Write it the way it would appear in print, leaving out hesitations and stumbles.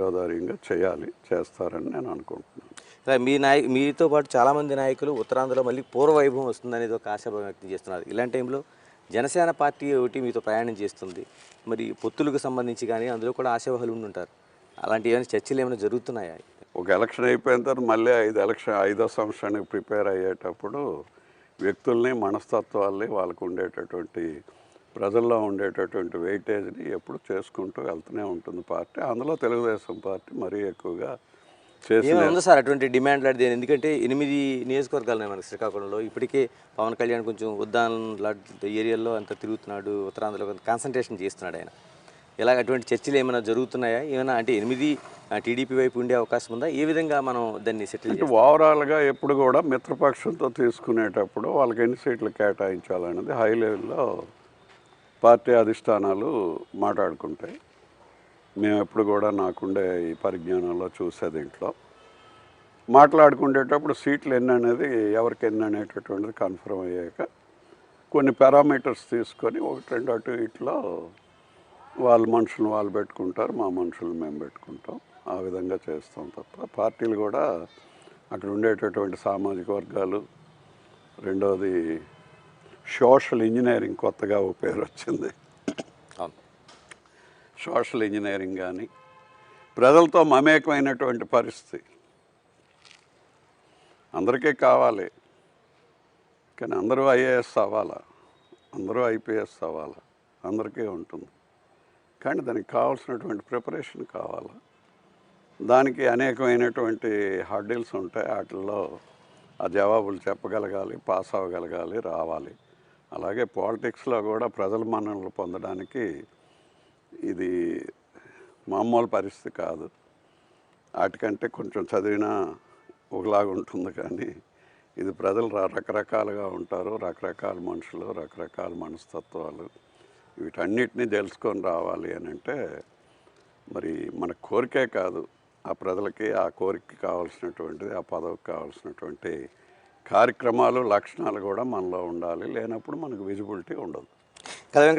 గోదావరిగా చేయాలి, చేస్తారని నేను అనుకుంటున్నాను. మీతో పాటు చాలామంది నాయకులు ఉత్తరాంధ్రలో మళ్ళీ పూర్వవైభవం వస్తుందనేది ఒక ఆశాభావం వ్యక్తం చేస్తున్నారు. ఇలాంటి టైంలో జనసేన పార్టీ ఒకటి మీతో ప్రయాణం చేస్తుంది. మరి పొత్తులకు సంబంధించి కానీ అందులో కూడా ఆశావాహులు ఉండుంటారు. అలాంటి ఏమైనా చర్చలు ఏమైనా జరుగుతున్నాయా? ఒక ఎలక్షన్ అయిపోయిన తర్వాత మళ్ళీ ఐదో సంవత్సరానికి ప్రిపేర్ అయ్యేటప్పుడు వ్యక్తుల్ని, మనస్తత్వాల్ని, వాళ్ళకు ఉండేటటువంటి ప్రజల్లో ఉండేటటువంటి వెయిటేజ్ని ఎప్పుడు చేసుకుంటూ వెళ్తూనే ఉంటుంది పార్టీ. అందులో తెలుగుదేశం పార్టీ మరీ ఎక్కువగా ఏమైనా ఉందా సార్ అటువంటి డిమాండ్ లాంటిది? ఎందుకంటే 8 నియోజకవర్గాలు ఉన్నాయి మనకి శ్రీకాకుళంలో. ఇప్పటికే పవన్ కళ్యాణ్ కొంచెం ఉద్దానం లాంటి ఏరియాల్లో అంతా తిరుగుతున్నాడు, ఉత్తరాంధ్రలో కొంత కాన్సన్ట్రేషన్ చేస్తున్నాడు ఆయన. ఇలాగ అటువంటి చర్చలు ఏమైనా జరుగుతున్నాయా? ఏమైనా అంటే 8 టీడీపీ వైపు ఉండే అవకాశం ఉందా? ఏ విధంగా మనం దాన్ని సెటిల్ అంటే ఓవరాల్గా ఎప్పుడు కూడా మిత్రపక్షంతో తీసుకునేటప్పుడు వాళ్ళకి ఎన్ని సీట్లు కేటాయించాలనేది హై లెవెల్లో పార్టీ అధిష్టానాలు మాట్లాడుకుంటాయి. మేము ఎప్పుడు కూడా నాకుండే ఈ పరిజ్ఞానంలో చూసే దీంట్లో మాట్లాడుకునేటప్పుడు సీట్లు ఎన్ని అనేది ఎవరికి ఎన్ని అనేటటువంటిది కన్ఫర్మ్ అయ్యాక కొన్ని పారామీటర్స్ తీసుకొని 1, 2 అటు ఇట్లో వాళ్ళ మనుషులు వాళ్ళు పెట్టుకుంటారు, మా మనుషులు మేము పెట్టుకుంటాం. ఆ విధంగా చేస్తాం తప్ప పార్టీలు కూడా అక్కడ ఉండేటటువంటి సామాజిక వర్గాలు, రెండోది సోషల్ ఇంజనీరింగ్ కొత్తగా ఓ పేరు వచ్చింది. సోషల్ ఇంజనీరింగ్ కానీ ప్రజలతో మమేకమైనటువంటి పరిస్థితి అందరికీ కావాలి. కానీ అందరూ ఐఏఎస్ అవ్వాలా, అందరూ ఐపీఎస్ అవ్వాలా, అందరికీ ఉంటుంది. కానీ దానికి కావాల్సినటువంటి ప్రిపరేషన్ కావాలా. దానికి అనేకమైనటువంటి హర్డిల్స్ ఉంటాయి. వాటిల్లో ఆ జవాబులు చెప్పగలగాలి, పాస్ అవ్వగలగాలి, రావాలి. అలాగే పాలిటిక్స్లో కూడా ప్రజల మన్ననలు పొందడానికి ఇది మామూలు పరిస్థితి కాదు. వాటికంటే కొంచెం చదివినా ఒకలాగా ఉంటుంది. కానీ ఇది ప్రజలు రకరకాలుగా ఉంటారు, రకరకాల మనుషులు, రకరకాల మనస్తత్వాలు. వీటన్నిటినీ తెలుసుకొని రావాలి అని అంటే మరి మన కోరికే కాదు, ఆ ప్రజలకి ఆ కోరికకి కావాల్సినటువంటిది, ఆ పదవికి కావాల్సినటువంటి కార్యక్రమాలు, లక్షణాలు కూడా మనలో ఉండాలి. లేనప్పుడు మనకు విజిబిలిటీ ఉండదు.